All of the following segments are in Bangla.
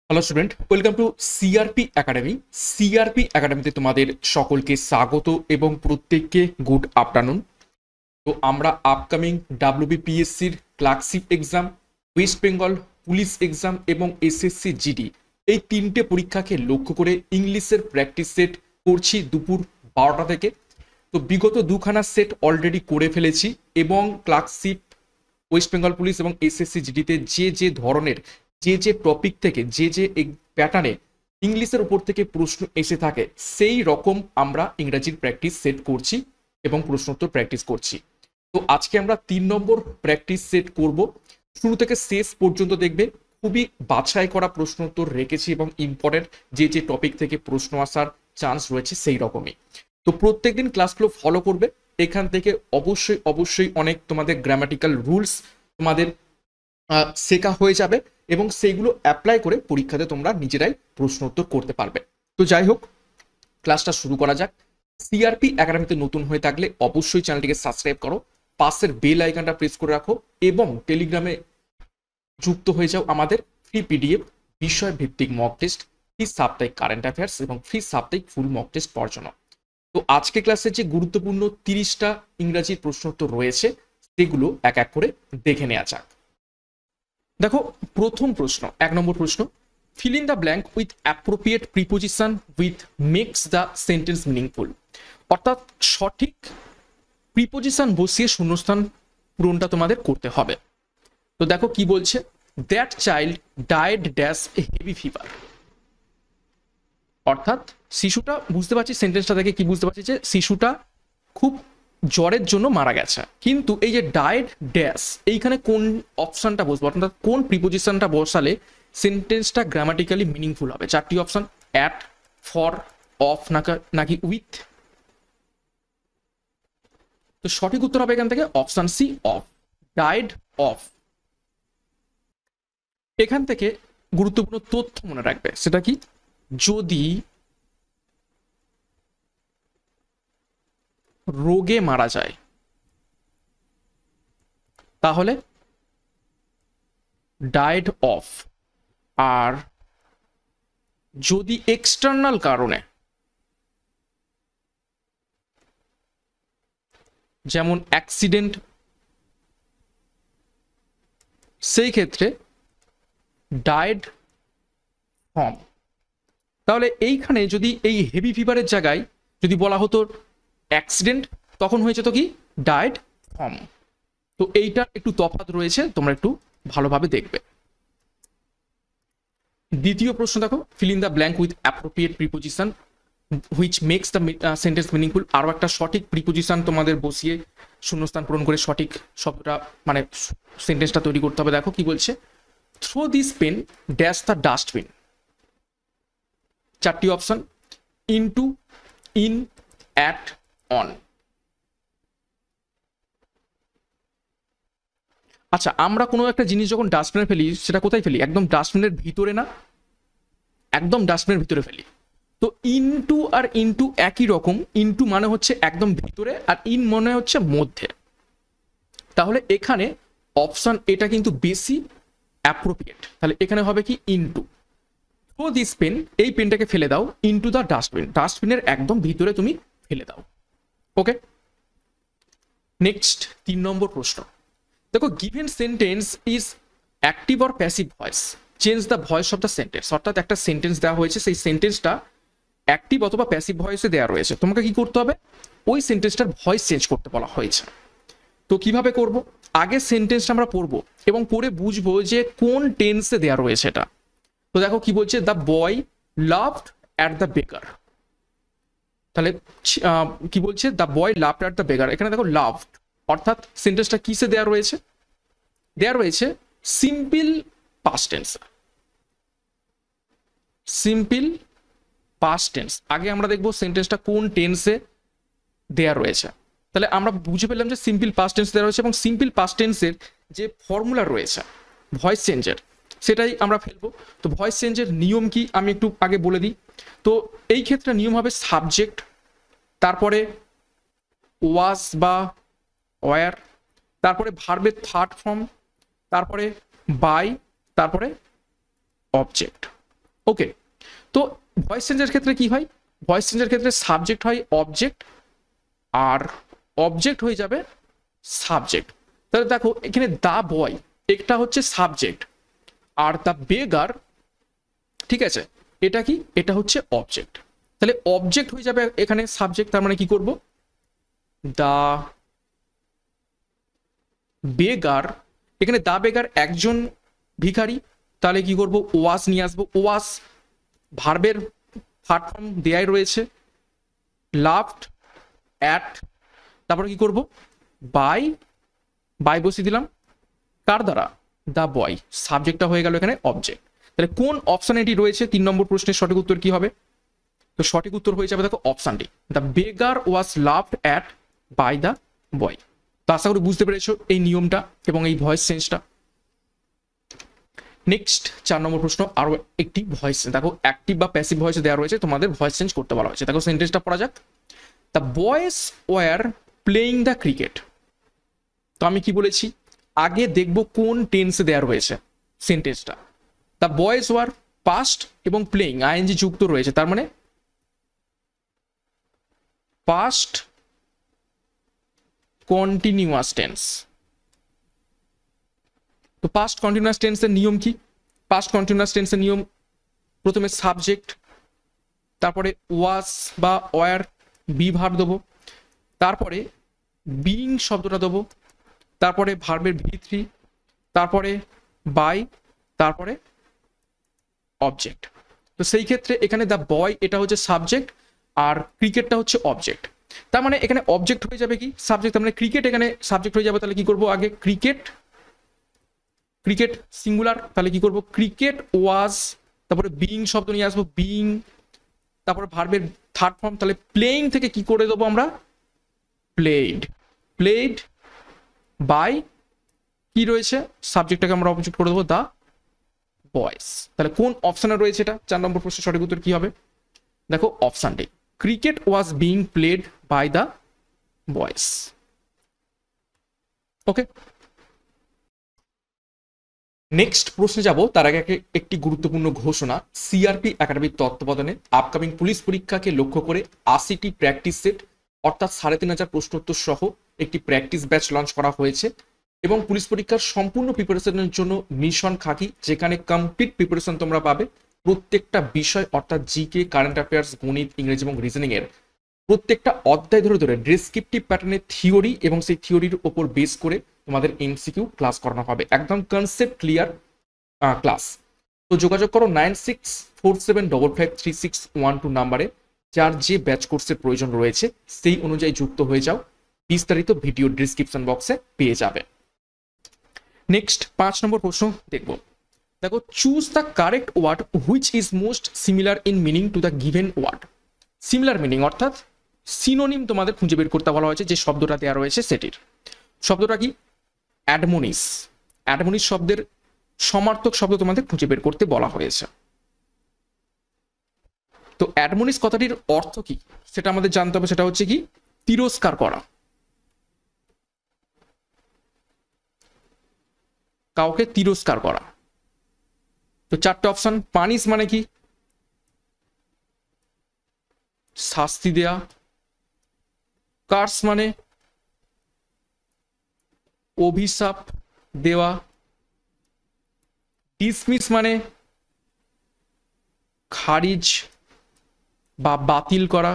Hello student, welcome to CRP academy. CRP একাডেমিতে তোমাদের সকলকে স্বাগত এবং প্রত্যেককে গুড আফটারনুন। তো আমরা আপকামিং ডাব্লিউবিপিএসসির clerkship exam, west Bengal police exam এবং এসএসসি জিডি এই তিনটে পরীক্ষাকে লক্ষ্য করে ইংলিশের প্র্যাকটিস সেট করছি দুপুর 12টা থেকে। তো বিগত দুখানা সেট অলরেডি করে ফেলেছি এবং ক্লার্কশিপ, ওয়েস্ট বেঙ্গল পুলিশ এবং এসএসসি জিডিতে যে ধরনের যে টপিক থেকে যে প্যাটার্নে ইংলিশের উপর থেকে প্রশ্ন এসে থাকে সেই রকম আমরা ইংরাজির প্র্যাকটিস সেট করছি এবং প্রশ্নোত্তর প্র্যাকটিস করছি। তো আজকে আমরা 3 নম্বর প্র্যাকটিস সেট করব। শুরু থেকে শেষ পর্যন্ত দেখবে খুবই বাছাই করা প্রশ্নোত্তর রেখেছি এবং ইম্পর্টেন্ট যে টপিক থেকে প্রশ্ন আসার চান্স রয়েছে সেই রকমই। তো প্রত্যেকদিন ক্লাসগুলো ফলো করবে। এখান থেকে অবশ্যই অবশ্যই অনেক তোমাদের গ্রামাটিক্যাল রুলস তোমাদের শেখা হয়ে যাবে এবং সেইগুলো অ্যাপ্লাই করে পরীক্ষাতে তোমরা নিজেরাই প্রশ্ন উত্তর করতে পারবে। তো যাই হোক, ক্লাসটা শুরু করা যাক। সিআরপি একাডেমিতে নতুন হয়ে থাকলে অবশ্যই চ্যানেলটিকে সাবস্ক্রাইব করো, পাশের বেল আইকনটা প্রেস করে রাখো এবং টেলিগ্রামে যুক্ত হয়ে যাও আমাদের ফ্রি পিডিএফ, বিষয় ভিত্তিক মক টেস্ট, ফ্রি সাপ্তাহিক কারেন্ট অ্যাফেয়ার্স এবং ফ্রি সাপ্তাহিক ফুল মক টেস্ট পাওয়ার জন্য। তো আজকে ক্লাসে যে গুরুত্বপূর্ণ 30টা ইংরাজির প্রশ্ন উত্তর রয়েছে সেগুলো এক এক করে দেখে নেওয়া যাক। দেখো, প্রথম প্রশ্ন, 1 নম্বর প্রশ্ন, fill in the blank with appropriate preposition with makes the sentence meaningful. অর্থাৎ সঠিক প্রিপোজিশন বসিয়ে শূন্যস্থান পূরণটা তোমাদের করতে হবে। তো দেখো কি বলছে, that child died dash a heavy fever. অর্থাৎ শিশুটা, বুঝতে পারছি সেন্টেন্সটা দেখে কি বুঝতে পারছি যে শিশুটা খুব জ্বরের জন্য মারা গেছে, কিন্তু এই যে ডায়েড ড্যাশ এইখানে কোন অপশনটা বসবো, অর্থাৎ কোন প্রিপোজিশনটা বসালে সেন্টেন্সটা গ্রামাটিক্যালি মিনিংফুল হবে। 4টি অপশন, অ্যাট, ফর, অফ নাকি উইথ। তো সঠিক উত্তর হবে এখান থেকে option C, of, died of. এখান থেকে গুরুত্বপূর্ণ তথ্য মনে রাখবে, সেটা কি, যদি রোগে মারা যায় তাহলে ডায়েড অফ, আর যদি এক্সটার্নাল কারণে, যেমন অ্যাক্সিডেন্ট, সেই ক্ষেত্রে ডায়েড ফ্রম। তাহলে এইখানে যদি এই হেভি ফিভারের জায়গায় যদি বলা হতো অ্যাক্সিডেন্ট, তখন হয়েছে তো কি ডায়েড ফ্রম। তো এইটার একটু তফাৎ রয়েছে, তোমরা একটু ভালোভাবে দেখবে। দ্বিতীয় প্রশ্ন দেখো, fill in the blank with appropriate preposition which makes the sentence meaningful. আরও একটা সঠিক প্রিপোজিশন তোমাদের বসিয়ে শূন্যস্থান পূরণ করে সঠিক শব্দটা মানে সেন্টেন্সটা তৈরি করতে হবে। দেখো কি বলছে, throw this pen dash the dustbin. 4টি option, into, in, at, on. আচ্ছা, আমরা কোনো একটা জিনিস যখন ডাস্টবিনে ফেলি সেটা কোথায় ফেলি? একদম ডাস্টবিনের ভিতরে না? একদম ডাস্টবিনের ভিতরে ফেলি। তো ইনটু আর ইনটু একই রকম, ইনটু মানে হচ্ছে একদম ভিতরে আর ইন মনে হচ্ছে মধ্যে। তাহলে এখানে অপশন এটা কিন্তু বেশি অ্যাপ্রোপ্রিয়েট। তাহলে এখানে হবে কি ইনটু। তো দিস পেন, এই পেনটাকে ফেলে দাও ইনটু দ্য ডাস্টবিন, ডাস্টবিনের একদম ভিতরে তুমি ফেলে দাও। ওকে, নেক্সট 3 নম্বর প্রশ্ন। দেখো, given sentence is active or passive voice, change the voice of the sentence. অর্থাৎ একটা সেন্টেন্স দেওয়া হয়েছে, সেই সেন্টেন্সটা অ্যাক্টিভ অথবা প্যাসিভ ভয়েসে দেওয়া রয়েছে, তোমাকে কি করতে হবে, ওই সেন্টেন্সটার ভয়েস চেঞ্জ করতে বলা হয়েছে। তো কিভাবে করব, আগে সেন্টেন্সটা আমরা পড়বো এবং পড়ে বুঝবো যে কোন টেন্সে দেওয়া রয়েছে এটা। তো দেখো কি বলছে, the boy laughed at the beggar. তাহলে কি বলছে, the boy laughed at the beggar. এখানে দেখো লাভড, অর্থাৎ সেন্টেন্সটা কিসে দেওয়া রয়েছে, দেওয়া রয়েছে simple past tense. Simple past tense. আগে আমরা দেখবো সেন্টেন্সটা কোন টেন্সে দেওয়া রয়েছে। তাহলে আমরা বুঝে পেলাম যে সিম্পল পাস্ট টেন্স দেওয়া রয়েছে এবং সিম্পল পাস্ট টেন্সের যে ফর্মুলা রয়েছে ভয়েস চেঞ্জের, সেটাই আমরা ফেলবো। তো ভয়েস চেঞ্জের নিয়ম কি আমি একটু আগে বলে দিই। তো এই ক্ষেত্রে নিয়ম হবে সাবজেক্ট, তারপরে ওয়াজ বা ওয়ার, তারপরে ভার্বের থার্ড ফর্ম, তারপরে বাই, তারপরে অবজেক্ট। ওকে, তো ভয়েস চেঞ্জের ক্ষেত্রে কি হয়? ভয়েস চেঞ্জের ক্ষেত্রে সাবজেক্ট হয় অবজেক্ট, আর অবজেক্ট হয়ে যাবে সাবজেক্ট। তাহলে দেখো এখানে দা বয় এটা হচ্ছে সাবজেক্ট, আর দ্য বেগার, ঠিক আছে, এটা কি? এটা হচ্ছে অবজেক্ট। তাহলে অবজেক্ট হয়ে যাবে এখানে সাবজেক্ট, তার মানে কি করব? দা বেগার, এখানে দা বেগার একজন ভিখারি, তাহলে কি করব? ওয়াস নিয়ে আসবো। ওয়াস ভার্বের থার্ড ফর্ম দেয়াই রয়েছে, লাভড অ্যাট, তারপরে কি করব? বাই, বাই বসিয়ে দিলাম কার দ্বারা? দা বয়। সাবজেক্টটা হয়ে গেল এখানে অবজেক্ট। তাহলে কোন অপশন এটি রয়েছে? 3 নম্বর প্রশ্নের সঠিক উত্তর কি হবে? তো সঠিক উত্তর হয়ে যাবে দেখো option D, the beggar was laughed at by the boy. তো আশা করি বুঝতে পেরেছো এই নিয়মটা এবং এই ভয়েস চেঞ্জটা। নেক্সট 4 নম্বর প্রশ্ন, আরো একটি ভয়েস, দেখো অ্যাক্টিভ বা প্যাসিভ ভয়েসে দেওয়া রয়েছে, তোমাদের ভয়েস চেঞ্জ করতে বলা হয়েছে। দেখো সেন্টেন্সটা পড়া যাক। The boys were playing the cricket. তো আমি কি বলেছি? আগে দেখব কোন টেন্সে দেওয়া রয়েছে সেন্টেন্সটা। দ্য বয়েজ ওয়ার পাস্ট এবং প্লেইং আইএনজি যুক্ত রয়েছে, তার মানে পাস্ট কন্টিনিউয়াস টেন্স। তো পাস্ট কন্টিনিউয়াস টেন্সের নিয়ম কি? পাস্ট কন্টিনিউয়াস টেন্সের নিয়ম, প্রথমে সাবজেক্ট, তারপরে ওয়াজ বা ওয়ার বি ভার্ব দেবো, তারপরে বিইং শব্দটা দেবো, তারপরে ভার্বের V3, তারপরে বাই, তারপরে অবজেক্ট। তো সেই ক্ষেত্রে এখানে দ্য বয় এটা হচ্ছে সাবজেক্ট, আর ক্রিকেটটা হচ্ছে অবজেক্ট। তার মানে এখানে অবজেক্ট হয়ে যাবে কি? সাবজেক্ট, তার মানে ক্রিকেট এখানে সাবজেক্ট হয়ে যাবে। তাহলে কি করব? আগে ক্রিকেট, ক্রিকেট সিঙ্গুলার, তাহলে কি করব? ক্রিকেট ওয়াজ, তারপরে বিইং শব্দ নিয়ে আসবো, বিইং, তারপরে ভার্বের থার্ড ফর্ম, তাহলে প্লেইং থেকে কি করে দেবো আমরা? প্লেড, প্লেড বাই, কি রয়েছে? সাবজেক্টটাকে আমরা অবজেক্ট করে দেবো দা বয়েস। তাহলে কোন অপশনে রয়েছে এটা? 4 নম্বর প্রশ্নের সঠিক উত্তর কি হবে? দেখো option D, cricket was being played by the boys. Okay, next প্রশ্নে যাব তার আগে একটি গুরুত্বপূর্ণ ঘোষণা। সিআরপি একাডেমির তত্ত্বাবধানে আপকামিং পুলিশ পরীক্ষাকে লক্ষ্য করে 80টি প্র্যাকটিস সেট অর্থাৎ 3500 প্রশ্নোত্তর সহ একটি প্র্যাকটিস ব্যাচ লঞ্চ করা হয়েছে এবং পুলিশ পরীক্ষার সম্পূর্ণ প্রিপারেশনের জন্য মিশন খাকি, যেখানে কমপ্লিট প্রিপারেশন তোমরা পাবে প্রত্যেকটা বিষয় অর্থাৎ জিকে, কারেন্ট অ্যাফেয়ার্স, গণিত, ইংরেজি এবং রিজনিং এর প্রত্যেকটা অধ্যায় ধরে ধরে ডেসক্রিপটিভ প্যাটার্নের থিওরি এবং সেই থিওরির ওপর বেস করে তোমাদের এমসিকিউ ক্লাস করানো হবে। একদম কনসেপ্ট ক্লিয়ার ক্লাস। তো যোগাযোগ করো 9647553612 নাম্বারে, যার যে ব্যাচ কোর্সের প্রয়োজন রয়েছে সেই অনুযায়ী যুক্ত হয়ে যাও। বিস্তারিত ভিডিও ডিসক্রিপশন বক্সে পেয়ে যাবে। নেক্সট 5 নম্বর প্রশ্ন দেখব। দেখো, choose the correct word which is most similar in meaning to the given word. Similar meaning অর্থাৎ সিনোনিম তোমাদের খুঁজে বের করতে বলা হয়েছে, যে শব্দটা দেওয়া রয়েছে সেটির। শব্দটা কি? অ্যাডমোনিস। অ্যাডমোনিস শব্দের সমার্থক শব্দ তোমাদের খুঁজে বের করতে বলা হয়েছে। তো অ্যাডমোনিস কথাটির অর্থ কি সেটা আমাদের জানতে হবে। সেটা হচ্ছে কি? তিরস্কার করা, কাউকে তিরস্কার করা। তো 4টে অপশন। পানিশ মানে কি? শাস্তি দেয়া। কার্স মানে অভিশাপ দেওয়া। ডিসমিস মানে খারিজ বা বাতিল করা।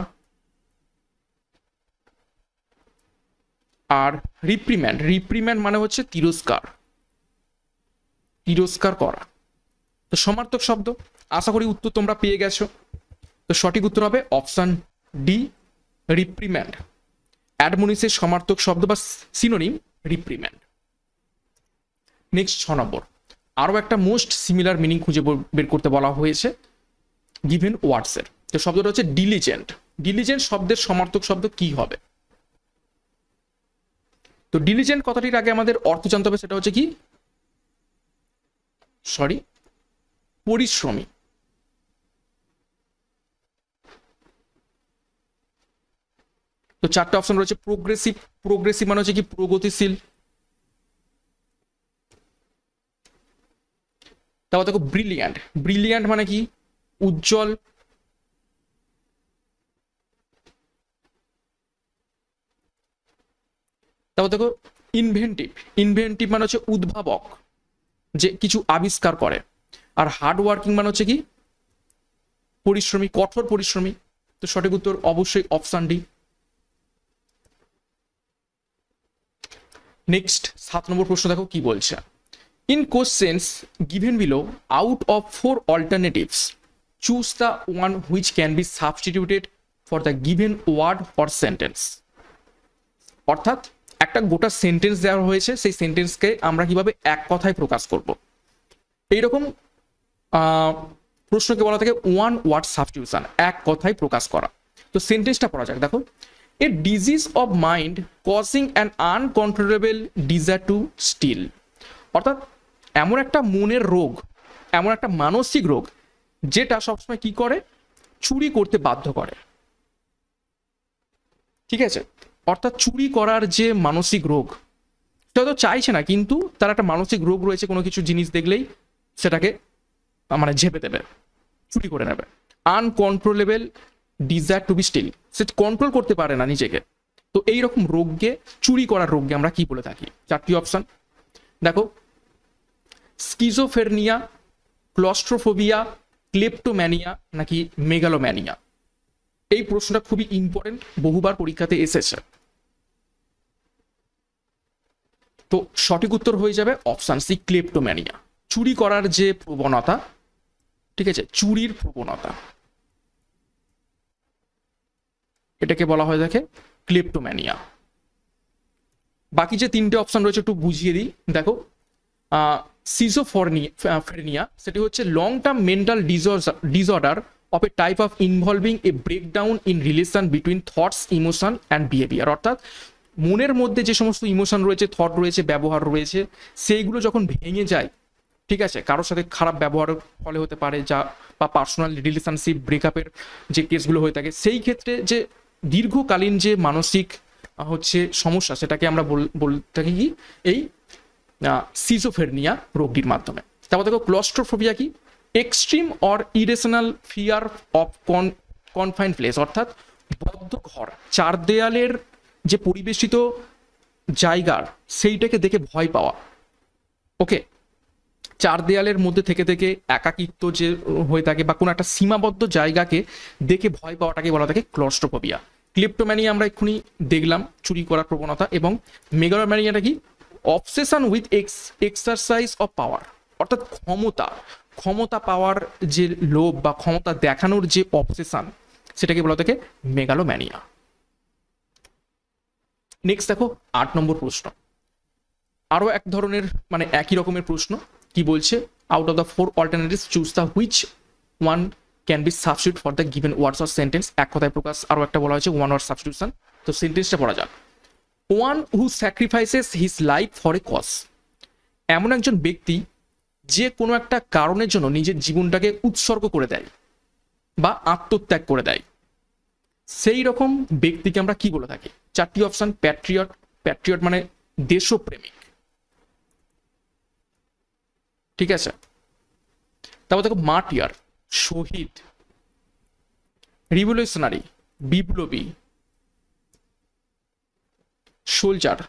আর রিপ্রিম্যান্ড, রিপ্রিম্যান্ড মানে হচ্ছে তিরস্কার, তিরস্কার করা। তো সমার্থক শব্দ, আশা করি উত্তর তোমরা পেয়ে গেছো। তো সঠিক উত্তর হবে অপশন ডি, রিপ্রিম্যান্ড। অ্যাডমোনিসের সমার্থক শব্দ বা সিনোনিম রিপ্রিম্যান্ড। নেক্সট 6 নম্বর, আরও একটা মোস্ট সিমিলার মিনিং খুঁজে বের করতে বলা হয়েছে গিভেন ওয়ার্ডসের। তো শব্দটা হচ্ছে ডিলিজেন্ট। ডিলিজেন্ট শব্দের সমার্থক শব্দ কি হবে? তো ডিলিজেন্ট কথাটির আগে আমাদের অর্থ জানতে হবে। সেটা হচ্ছে কি? পরিশ্রমী। তো 4টে অপশন রয়েছে। প্রোগ্রেসিভ, প্রোগ্রেসিভ মানে হচ্ছে কি? প্রগতিশীল। তারপর দেখো ব্রিলিয়ান্ট, ব্রিলিয়ান্ট মানে কি? উজ্জ্বল, তারপর দেখো ইনভেন্টিভ। ইনভেন্টিভ মানে হচ্ছে উদ্ভাবক, যে কিছু আবিষ্কার করে। আর হার্ড ওয়ার্কিং মানে হচ্ছে কি পরিশ্রমী, কঠোর পরিশ্রমী। তো সঠিক উত্তর অবশ্যই অপশন ডি। নেক্সট 7 নম্বর প্রশ্ন দেখো কি বলছে। In questions given below out of 4 alternatives choose the one which can be substituted for the given word or sentence. অর্থাৎ একটা গোটা সেন্টেন্স দেওয়া হয়েছে, সেই সেন্টেন্সকে আমরা কিভাবে এক কথায় প্রকাশ করব, এইরকম প্রশ্নকে বলা থাকে ওয়ান ওয়ার্ড সাবস্টিটিউশন, এক কথায় প্রকাশ করা। তো সেন্টেন্সটা পড়া যাক। দেখো, a disease of mind causing an uncontrollable desire to steal. অর্থাৎ এমন একটা মনের রোগ, এমন একটা মানসিক রোগ যেটা সবসময় কি করে, চুরি করতে বাধ্য করে। ঠিক আছে, অর্থাৎ চুরি করার যে মানসিক রোগ, সেটা তো চাইছে না, কিন্তু তার একটা মানসিক রোগ রয়েছে, কোনো কিছু জিনিস দেখলেই সেটাকে মানে ঝেপে দেবে, চুরি করে নেবে। Uncontrollable desire to be steal, সে কন্ট্রোল করতে পারে না নিজেকে। তো এইরকম রোগকে, চুরি করার রোগকে আমরা কি বলে থাকি? 4টি অপশন দেখো, স্কিজোফেরনিয়া, ক্লস্ট্রোফোবিয়া, ক্লেপ্টোম্যানিয়া নাকি মেগালোম্যানিয়া। এই প্রশ্নটা খুবই ইম্পর্টেন্ট, বহুবার পরীক্ষাতে এসেছে। তো সঠিক উত্তর হয়ে যাবে অপশন সি, ক্লেপ্টোম্যানিয়া। চুরি করার যে প্রবণতা, ঠিক আছে, চুরির প্রবণতা, এটাকে বলা হয় দেখে ক্লেপ্টোম্যানিয়া। বাকি যে 3টে অপশন রয়েছে একটু বুঝিয়ে দিই। দেখো, সিজোফ্রেনিয়া সেটি হচ্ছে long term mental disorder of A type of involving A breakdown in relation between thoughts, emotion and behaviour. অর্থাৎ মনের মধ্যে যে সমস্ত ইমোশন রয়েছে, থট রয়েছে, ব্যবহার রয়েছে, সেইগুলো যখন ভেঙে যায়, ঠিক আছে, কারোর সাথে খারাপ ব্যবহারের ফলে হতে পারে, যা বা পার্সোনাল রিলেশনশিপ ব্রেকআপের যে কেসগুলো হয়ে থাকে, সেই ক্ষেত্রে যে দীর্ঘকালীন যে মানসিক হচ্ছে সমস্যা, সেটাকে আমরা বলতে থাকি কি এই সিজোফ্রেনিয়া রোগটির মাধ্যমে। তারপর দেখো ক্লস্ট্রোফোবিয়া কি, extreme or irrational fear of confined place. অর্থাৎ বদ্ধ ঘর, চার দেয়ালের যে পরিবেশিত জায়গার, সেইটাকে দেখে ভয় পাওয়া। ওকে, চার দেয়ালের মধ্যে থেকে থেকে একাকিত্ব যে হয়ে থাকে, বা কোনো একটা সীমাবদ্ধ জায়গাকে দেখে ভয় পাওয়াটাকে বলা থাকে ক্লস্ট্রোফোবিয়া। ক্লেপ্টোম্যানিয়া আমরা এক্ষুনি দেখলাম, চুরি করার প্রবণতা। এবং মেগালোম্যানিয়াটা কি, obsession with exercise of power. অর্থাৎ ক্ষমতা পাওয়ার যে লোভ বা ক্ষমতা দেখানোর যে অবসেশন, সেটাকে বলা থাকে মেগালোম্যানিয়া। নেক্সট দেখো 8 নম্বর প্রশ্ন, আরো এক ধরনের মানে একই রকমের প্রশ্ন। কি বলছে, out of the 4 alternatives choose the which one can be substitute for the given words or sentence. এক কথায় প্রকাশ, আরো একটা বলা হয়েছে ওয়ান ওয়ার্ড সাবস্টিটিউশন। তো সেন্টেন্সটা পড়া যাক। One who sacrifices his life for a cause. এমন একজন ব্যক্তি যে কোনো একটা কারণের জন্য নিজের জীবনটাকে উৎসর্গ করে দেয় বা আত্মত্যাগ করে দেয়, সেই রকম ব্যক্তিকে আমরা কি বলে থাকি? 4টি অপশন। প্যাট্রিয়ট, প্যাট্রিয়ট মানে দেশপ্রেমিক, ঠিক আছে। তারপর দেখো মার্টিয়ার, শহীদ। রিভলিউশনারি, বিপ্লবী। সোলজার,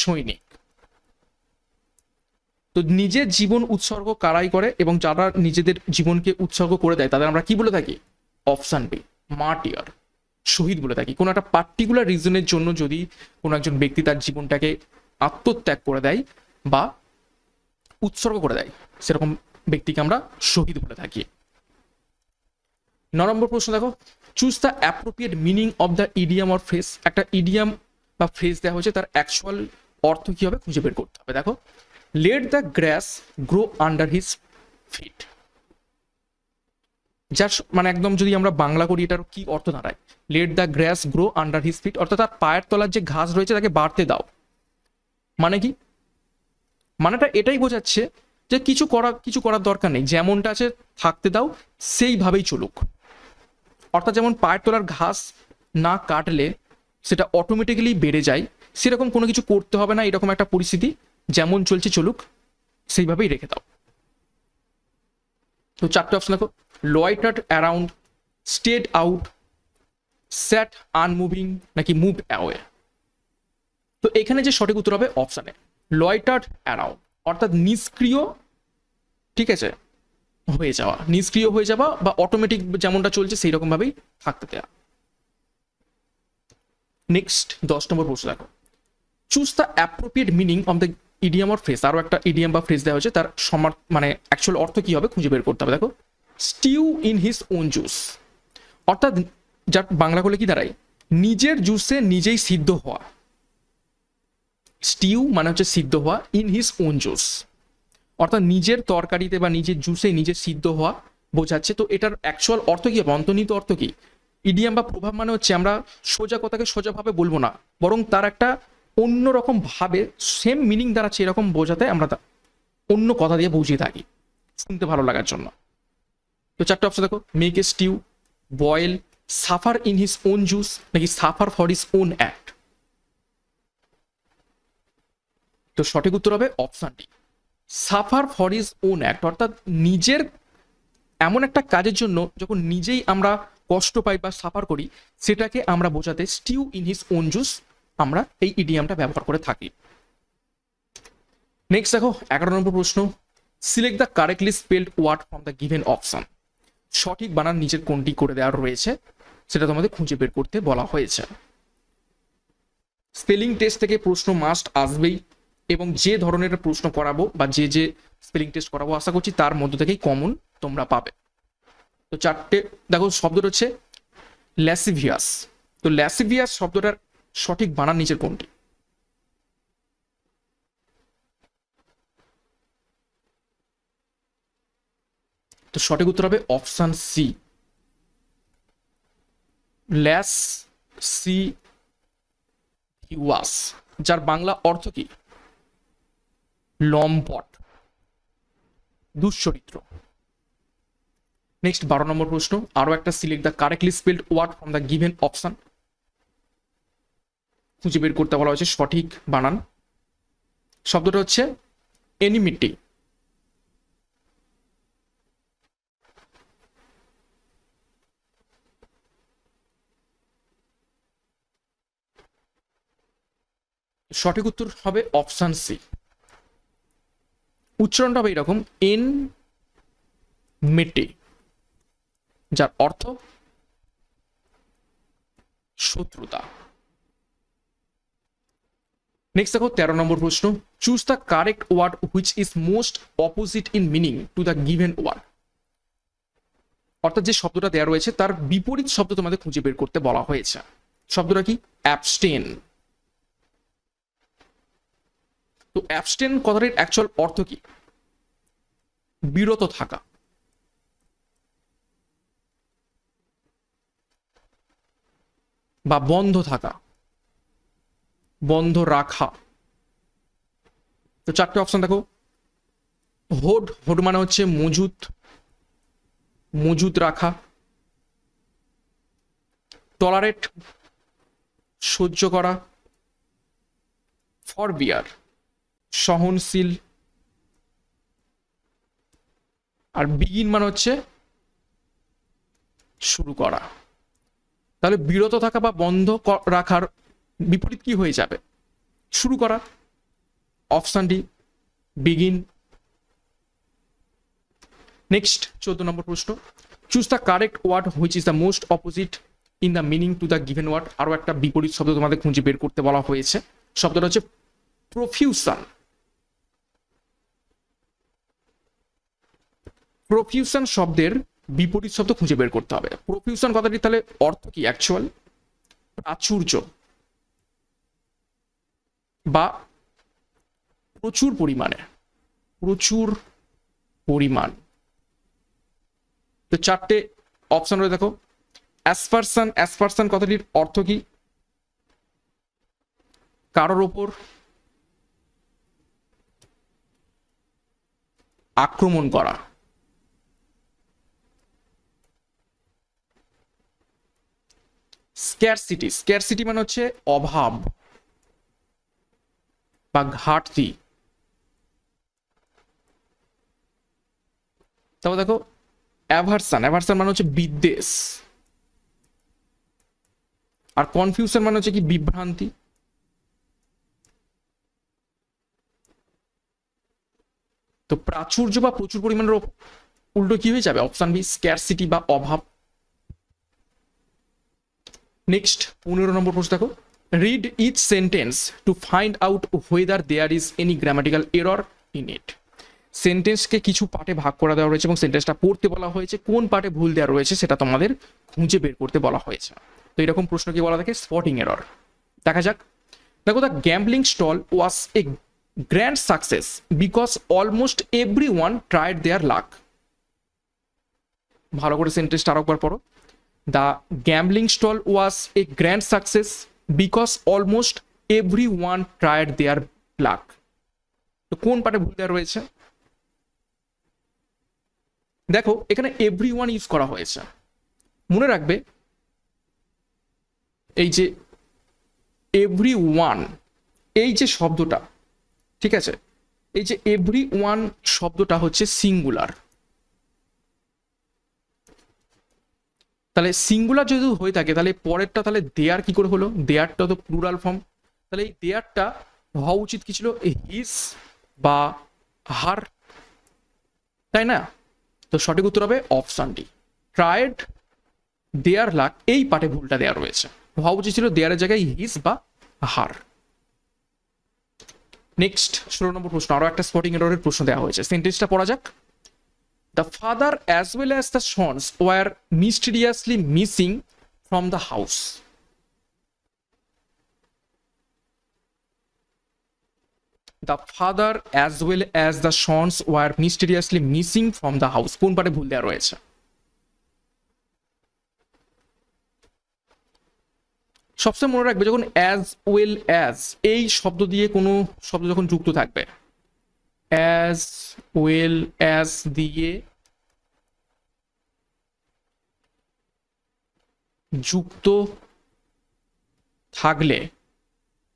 সৈনিক। তো নিজের জীবন উৎসর্গ কারাই করে, এবং যারা নিজেদের জীবনকে উৎসর্গ করে দেয় তাদের আমরা কি বলে থাকি? অপশন বি, মার্টিয়ার, শহীদ বলে থাকি। কোনো একটা পার্টিকুলার রিজনের জন্য যদি কোনো একজন ব্যক্তি তার জীবনটাকে আত্মত্যাগ করে দেয় বা উৎসর্গ করে দেয়, সেরকম ব্যক্তিকে আমরা শহীদ বলে থাকি। 9 নম্বর প্রশ্ন দেখো, choose the appropriate meaning of the idiom or phrase. একটা ইডিয়াম বা ফ্রেজ দেওয়া হয়েছে, তার অ্যাকচুয়াল অর্থ কি হবে খুঁজে বের করতে হবে। দেখো, let the grass grow under his fit. যার মানে একদম যদি আমরা বাংলা করি, এটার কি অর্থ দাঁড়ায়? Let the grass grow under his fit, অর্থাৎ তার পায়ের তলার যে ঘাস রয়েছে তাকে বাড়তে দাও। মানে কি? মানেটা এটাই বোঝাচ্ছে যে কিছু করার দরকার নেই, যেমনটা আছে থাকতে দাও, সেইভাবেই চলুক। অর্থাৎ যেমন পায়ের তলার ঘাস না কাটলে সেটা অটোমেটিক্যালি বেড়ে যায়, সেরকম কোনো কিছু করতে হবে না। এরকম একটা পরিস্থিতি যেমন চলছে চলুক, সেইভাবেই রেখে দাও। তো 4টে অপশন দেখো, লয়টার্ড অ্যারাউন্ড, স্টেড আউট, স্যাট আনমুভিং নাকি মুভড অ্যাওয়ে? তো এখানে যে সঠিক উত্তর হবে অপশানে লয়টার্ড অ্যারাউন্ড, অর্থাৎ নিষ্ক্রিয়, ঠিক আছে, হয়ে যাওয়া, নিষ্ক্রিয় হয়ে যাওয়া বা অটোমেটিক যেমনটা চলছে সেই রকম ভাবেই থাকতে দেওয়া। নেক্সট 10 নম্বর প্রশ্ন দেখো, choose the appropriate meaning of the idiom or phrase. আরও একটা ইডিয়াম বা ফ্রেজ দেওয়া হয়েছে, তার মানে অ্যাকচুয়াল অর্থ কি হবে খুঁজে বের করতে হবে। দেখো, stew in his own juice, অর্থাৎ যার বাংলা করলে কি দাঁড়ায়, নিজের জুসে নিজেই সিদ্ধ হওয়া। স্টিউ মানে হচ্ছে সিদ্ধ হওয়া, ইন হিজ ওন জুস অর্থাৎ নিজের তরকারিতে বা নিজের জুসে নিজে সিদ্ধ হওয়া বোঝাচ্ছে। তো এটার অ্যাকচুয়াল অর্থ কি হবে, অন্তর্নিহিত অর্থ কি? ইডিয়াম বা প্রভাব মানে হচ্ছে আমরা সোজা কথাকে সোজাভাবে বলবো না, বরং তার একটা অন্যরকম ভাবে সেম মিনিং দাঁড়াচ্ছে এরকম বোঝাতে আমরা অন্য কথা দিয়ে বুঝিয়ে থাকি শুনতে ভালো লাগার জন্য। তো 4টে অপশন দেখো, make a stew, boil, suffer in his own juice নাকি suffer for his own act? তো সঠিক উত্তর হবে option D, suffer for his own act, অর্থাৎ নিজের এমন একটা কাজের জন্য যখন নিজেই আমরা কষ্ট পাই বা সাফার করি সেটাকে আমরা বোঝাতে stew in his own juice আমরা এই ইডিয়ামটা ব্যবহার করে থাকি। নেক্সট দেখো 11 নম্বর প্রশ্ন, select the correctly spelled word from the given option. সঠিক বানান নিচের কোনটি করে দেওয়া রয়েছে সেটা তোমাদের খুঁজে বের করতে বলা হয়েছে। স্পেলিং টেস্ট থেকে প্রশ্ন মাস্ট আসবেই, এবং যে ধরনের প্রশ্ন করাবো বা যে স্পেলিং টেস্ট করাবো আশা করছি তার মধ্য থেকেই কমন তোমরা পাবে। তো 4টে দেখো, শব্দটা হচ্ছে ল্যাসিভিয়াস। তো ল্যাসিভিয়াস শব্দটার সঠিক বানান নিচের কোনটি? তো সঠিক উত্তর হবে অপশন সি, ল্যাস সি ভিওয়াস, যার বাংলা অর্থ কি? লম্পট, দুশ্চরিত্র। নেক্সট 12 নম্বর প্রশ্ন, আরো একটা, select the correctly spelled word from the given option. খুঁজে বের করতে বলা হয়েছে সঠিক বানান। শব্দটা হচ্ছে এনিমিটি। সঠিক উত্তর হবে অপশন সি, উচ্চারণটা হবে এরকম, এন মেটে, যার অর্থ শত্রুতা। নেক্সট দেখো 13 নম্বর প্রশ্ন, choose the correct word which is most opposite in meaning to the given word. অর্থাৎ যে শব্দটা দেওয়া রয়েছে তার বিপরীত শব্দ তোমাদের খুঁজে বের করতে বলা হয়েছে। শব্দটা কি? অ্যাবস্টেন। তো অ্যাবস্টেন কথাটির অ্যাকচুয়াল অর্থ কি? বিরত থাকা বা বন্ধ থাকা, বন্ধ রাখা। তো 4টে অপশন দেখো, হোড, হোড মানে হচ্ছে মজুত, মজুত রাখা। টলারেট, সহ্য করা। ফরবিয়ার, সহনশীল। আর বিগিন মানে হচ্ছে শুরু করা। তাহলে বিরত থাকা বা বন্ধ রাখার বিপরীত কি হয়ে যাবে? শুরু করা। Option D, begin. Next 14 number প্রশ্ন, choose the correct word which is the most opposite in the meaning to the given word. আরো একটা বিপরীত শব্দ তোমাদের খুঁজে বের করতে বলা হয়েছে। শব্দটা হচ্ছে প্রফিউশন। প্রফিউশন শব্দের বিপরীত শব্দ খুঁজে বের করতে হবে। প্রফিউশন কথাটি তাহলে অর্থ কি অ্যাকচুয়াল? প্রাচুর্য বা প্রচুর পরিমাণে, প্রচুর পরিমাণ। তো 4টে অপশন রয়ে দেখো, অ্যাসপারশন, অ্যাসপারশন কথাটির অর্থ কি? কারোর ওপর আক্রমণ করা। স্ক্যারসিটি, স্ক্যারসিটি মানে হচ্ছে অভাব বা ঘাটতি। তারপর দেখো অ্যাভারশন, অ্যাভারশন মানে হচ্ছে বিদ্বেষ, আর কনফিউশন মানে হচ্ছে কি বিভ্রান্তি। তো প্রাচুর্য বা প্রচুর পরিমাণের উল্টো কি হয়ে যাবে? অপশন বি স্ক্যারসিটি বা অভাব। নেক্সট 15 নম্বর প্রশ্ন দেখো, read each sentence to find out whether there is any grammatical error in it. সেন্টেন্সকে কিছু পার্টে ভাগ করা দেওয়া রয়েছে এবং সেন্টেন্সটা পড়তে বলা হয়েছে, কোন পার্টে ভুল দেওয়া রয়েছে সেটা তোমাদের খুঁজে বের করতে বলা হয়েছে। তো এরকম প্রশ্ন কি বলা থাকে? Spotting error. দেখা যাক, দেখো, the gambling stall was a grand success because almost every one tried their luck. ভালো করে সেন্টেন্সটা আরেকবার পড়ো। The gambling stall was a grand success because almost every one tried their luck. তো কোন পার্টে ভুল দেওয়া রয়েছে? দেখো এখানে এভরি ওয়ান ইউজ করা হয়েছে, মনে রাখবে এই যে এভরি ওয়ান, এই যে শব্দটা, ঠিক আছে, এই যে এভরি ওয়ান শব্দটা হচ্ছে সিঙ্গুলার। তাহলে সিঙ্গুলার যদি হয়ে থাকে তাহলে পরেরটা তাহলে দেয়ার কি করে হলো? দেয়ারটা তো প্লুরাল ফর্ম, তাহলে এই দেয়ারটা হওয়া উচিত কি ছিল? হিস বা হার, তাই না? তো সঠিক উত্তর হবে অপশন ডি, ট্রায়েড দেয়ার লাক। এই পার্টে ভুলটা দেওয়া রয়েছে, হওয়া উচিত ছিল দেয়ারের জায়গায় হিস বা হার। নেক্সট 16 নম্বর প্রশ্ন, আরো একটা স্পটিং এররের প্রশ্ন দেওয়া হয়েছে, সেন্টেন্সটা পড়া যাক। The father as well as the sons were mysteriously missing from the house. The father as well as the sons were mysteriously missing from the house, কোন পার্টে ভুল দেওয়া রয়েছে? সবসময় মনে রাখবে যখন অ্যাজ ওয়েল অ্যাজ এই শব্দ দিয়ে কোনো শব্দ যখন যুক্ত থাকবে, অ্যাজ ওয়েল অ্যাজ দিয়ে যুক্ত থাকলে,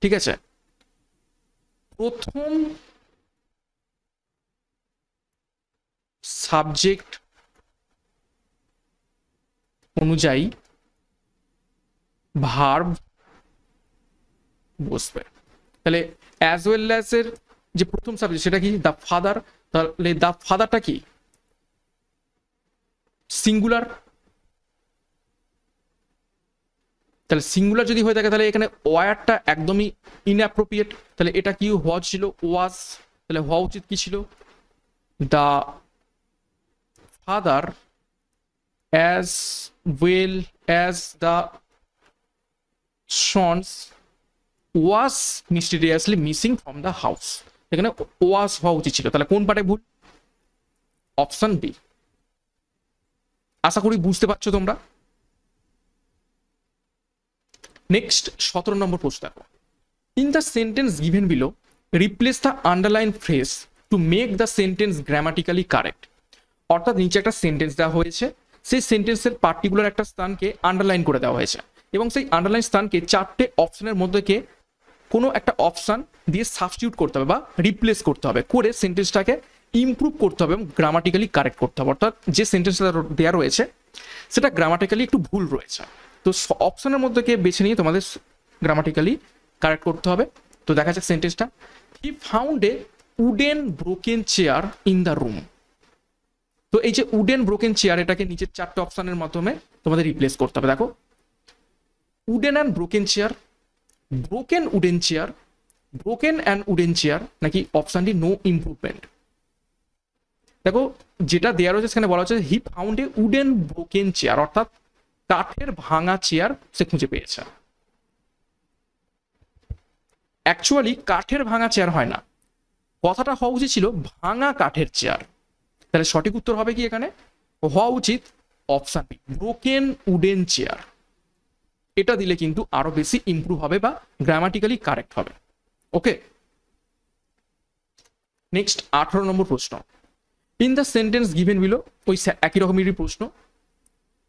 ঠিক আছে, প্রথম সাবজেক্ট অনুযায়ী ভার্ব বসবে। তাহলে অ্যাজ ওয়েল অ্যাজ এর যে প্রথম সাবজেক্ট সেটা কি? The father. তাহলে দ্য ফাদারটা কি? সিঙ্গুলার। তাহলে সিঙ্গুলার যদি হয়ে থাকে তাহলে এখানে ওয়ারটা একদমই ইনঅ্যাপ্রোপ্রিয়েট। তাহলে এটা কি হওয়া ছিল? ওয়াজ। তাহলে হওয়া উচিত কি ছিল? The father as well as the sons was mysteriously missing from the house. এখানে ওয়াজ হওয়া উচিত ছিল। তাহলে কোন পার্টে ভুল? Option B. আশা করি বুঝতে পারছো তোমরা। নেক্সট 17 নম্বর প্রশ্ন দেখো, in the sentence given below replace the underline phrase to make the sentence grammatically correct. অর্থাৎ নিচে একটা সেন্টেন্স দেওয়া হয়েছে, সেই সেন্টেন্সের পার্টিকুলার একটা স্থানকে আন্ডারলাইন করে দেওয়া হয়েছে এবং সেই আন্ডারলাইন স্থানকে 4টে অপশনের মধ্যে কোনো একটা অপশন দিয়ে সাবস্টিটিউট করতে হবে বা রিপ্লেস করতে হবে, করে সেন্টেন্সটাকে ইমপ্রুভ করতে হবে এবং গ্রামাটিক্যালি কারেক্ট করতে হবে। অর্থাৎ যে সেন্টেন্সটা দেওয়া রয়েছে সেটা গ্রামাটিক্যালি একটু ভুল রয়েছে, তো অপশনের মধ্যে বেছে নিয়ে তোমাদের গ্রামাটিক্যালি কারেক্ট করতে হবে। তো দেখা যাক সেন্টেন্সটা, he found a wooden broken chair in the room. তো এই যে উডেন ব্রোকেন চেয়ার, এটাকে নিচের 4টে অপশনের মাধ্যমে তোমাদের রিপ্লেস করতে হবে। দেখো, wooden and broken chair, broken wooden chair, broken and wooden chair, নাকি অপশনটি নো ইমপ্রুভমেন্ট। দেখো যেটা দেওয়া রয়েছে সেখানে বলা হচ্ছে he found a wooden broken chair, অর্থাৎ কাঠের ভাঙা চেয়ার সে খুঁজে পেয়েছে। অ্যাকচুয়ালি কাঠের ভাঙা চেয়ার হয় না, কথাটা হওয়া উচিত ছিল ভাঙা কাঠের চেয়ার। তাহলে সঠিক উত্তর হবে কি এখানে? হওয়া উচিত option B, broken wooden chair. এটা দিলে কিন্তু আরো বেশি ইমপ্রুভ হবে বা গ্রামাটিক্যালি কারেক্ট হবে। ওকে, নেক্সট 18 নম্বর প্রশ্ন, in the sentence given below, ওই একই রকমেরই প্রশ্ন।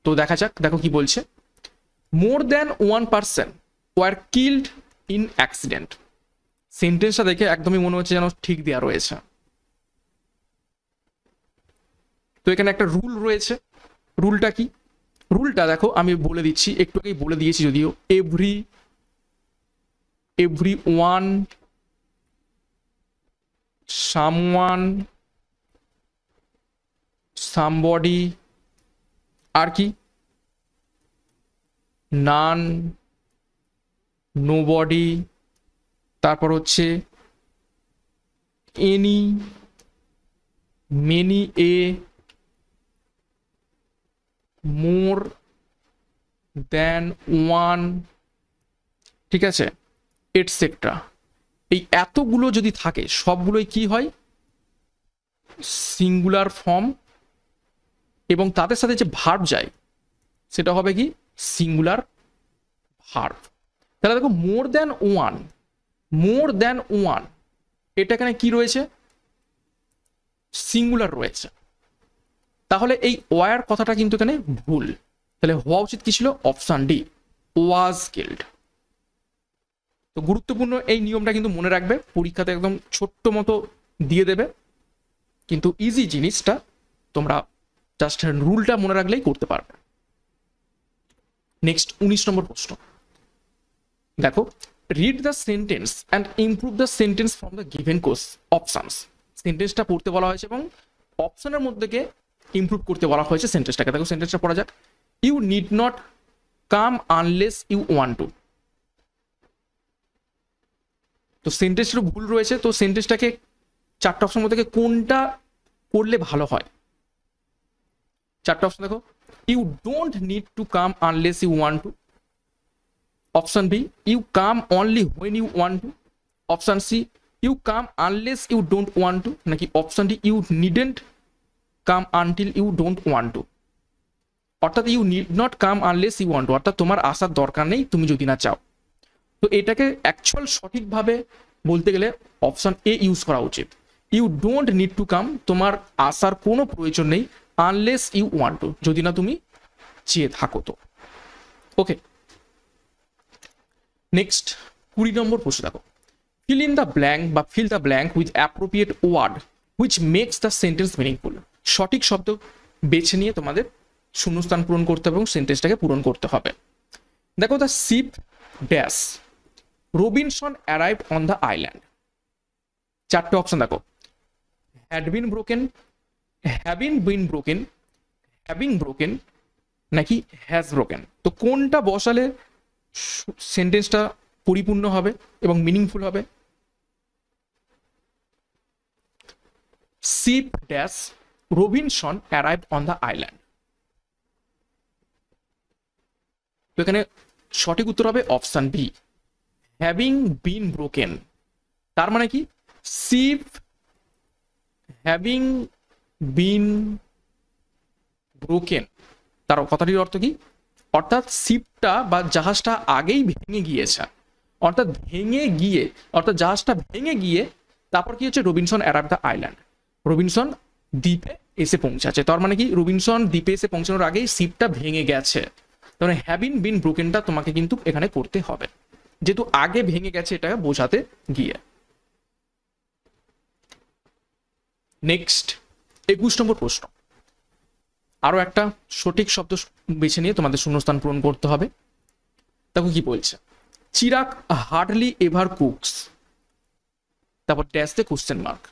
তো দেখা যাক, দেখো কি বলছে, more than one person were killed in accident. সেন্টেন্সটা দেখে একদমই মনে হচ্ছে যেন ঠিক দেওয়া রয়েছে। তো এখানে একটা রুল রয়েছে। রুলটা কি? রুলটা দেখো আমি বলে দিচ্ছি, একটু আগেই বলে দিয়েছি যদিও। এভরি ওয়ান, সামওয়ান, সামবডি, আর কি নান, নোবডি, তারপর হচ্ছে এনি, মেনি, এ, মোর দেন ওয়ান, ঠিক আছে, এটসেট্রা। এই এতগুলো যদি থাকে সবগুলোই কি হয়? সিঙ্গুলার ফর্ম, এবং তাদের সাথে যে ভার্ব যায় সেটা হবে কি? Singular verb. তাহলে দেখো more than one, more than one, এটা এখানে কি রয়েছে? সিঙ্গুলার রয়েছে। তাহলে এই ওয়ার কথাটা কিন্তু এখানে ভুল। তাহলে হওয়া উচিত কি ছিল? Option D, was killed. তো গুরুত্বপূর্ণ এই নিয়মটা কিন্তু মনে রাখবে, পরীক্ষাতে একদম ছোট্ট মতো দিয়ে দেবে, কিন্তু ইজি জিনিসটা, তোমরা জাস্ট রুলটা মনে রাখলেই করতে পারবে। নেক্সট 19 নম্বর প্রশ্ন দেখো, read the sentence and improve the sentence from the given options. সেন্টেন্সটা পড়তে বলা হয়েছে এবং অপশনের মধ্যে ইমপ্রুভ করতে বলা হয়েছে সেন্টেন্সটাকে। দেখো সেন্টেন্সটা পড়া যাক। You need not come unless you want to. তো সেন্টেন্সটা ভুল রয়েছে, তো সেন্টেন্সটাকে চারটা অপশন মধ্যে কোনটা করলে ভালো হয়? চারটা অপশন দেখো। You don't need to come unless you want to. Option B, you come only when you want to. Option C, you come unless you don't want to. নাকি option D, you needn't come until you don't want to. অর্থাৎ you need not come unless you want to, অর্থাৎ তোমার আসার দরকার নেই তুমি যদি না চাও। তো এটাকে অ্যাকচুয়াল সঠিকভাবে বলতে গেলে অপশন এ ইউজ করা উচিত। You don't need to come, তোমার আসার কোনো প্রয়োজন নেই, আনলেস ইউ ওয়ান্ট টু, যদি না তুমি চেয়ে থাকো তো। ওকে, নেক্সট 20 নম্বর প্রশ্ন দেখো। ফিল ইন দ্য ব্ল্যাঙ্ক বা fill the blank with appropriate word which makes the sentence meaningful. সঠিক শব্দ বেছে নিয়ে তোমাদের শূন্যস্থান পূরণ করতে হবে এবং সেন্টেন্সটাকে পূরণ করতে হবে। দেখো, the ship dash Robinson arrived on the island. চারটে অপশন দেখো। Had been broken, having been broken, having broken, নাকি হ্যাজ ব্রোকেন। তো কোনটা বসালে সেন্টেন্সটা পরিপূর্ণ হবে এবং মিনিংফুল হবে? Ship dash Robinson arrived on the island. তো এখানে সঠিক উত্তর হবে option B, having been broken. তার মানে কি? শিপ হ্যাভিং বিন ব্রোকেন, তার কথাটির অর্থ কি? অর্থাৎ শিপটা বা জাহাজটা আগেই ভেঙে গিয়েছে, অর্থাৎ জাহাজটা ভেঙে গিয়ে তারপর কি হচ্ছে? Robinson arrived the island, Robinson দ্বীপে এসে পৌঁছাচ্ছে। তার মানে কি? রবিনসন দ্বীপে এসে পৌঁছানোর আগেই শিপটা ভেঙে গেছে। তার মানে হ্যাভিং বিন ব্রোকেনটা তোমাকে কিন্তু এখানে করতে হবে, যেহেতু আগে ভেঙে গেছে এটাকে বোঝাতে গিয়ে। নেক্সট 21 নম্বর প্রশ্ন। আরো একটা সঠিক শব্দ বেছে নিয়ে তোমাদের শূন্যস্থান পূরণ করতে হবে। দেখো কি বলছে। চিরাগ হার্ডলি এভার কুকস, তারপর ড্যাশ দ্য কোশ্চেন মার্ক।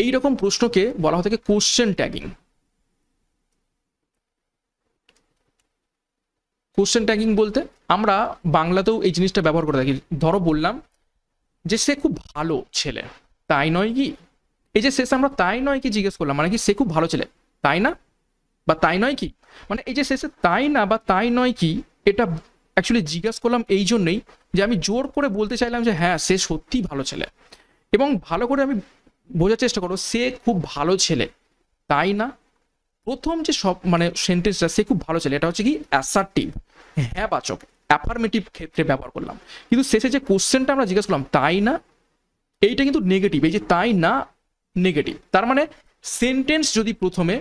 এইরকম প্রশ্নকে বলা হয় থাকে কোশ্চেন ট্যাগিং। কোশ্চেন ট্যাগিং বলতে আমরা বাংলাতেও এই জিনিসটা ব্যবহার করে থাকি। ধরো বললাম যে সে খুব ভালো ছেলে, তাই নয় কি? এই যে শেষে আমরা তাই নয় কি জিজ্ঞেস করলাম, মানে কি সে খুব ভালো ছেলে, তাই না? বা তাই নয় কি, মানে এই যে শেষে তাই না বা তাই নয় কি, এটা অ্যাকচুয়ালি জিজ্ঞেস করলাম এই জন্যই যে আমি জোর করে বলতে চাইলাম যে হ্যাঁ সে সত্যিই ভালো ছেলে, এবং ভালো করে আমি বোঝার চেষ্টা করো সে খুব ভালো ছেলে, তাই না? প্রথম যে সব মানে সেন্টেন্সটা সে খুব ভালো ছেলে, এটা হচ্ছে কি অ্যাসার্টিভ, হ্যাঁ বাচক, অ্যাফার্মেটিভ ক্ষেত্রে ব্যবহার করলাম। কিন্তু শেষে যে কোশ্চেনটা আমরা জিজ্ঞেস করলাম তাই না, এইটা কিন্তু নেগেটিভ। এই যে তাই না নেগেটিভ, তার মানে সেন্টেন্স যদি প্রথমে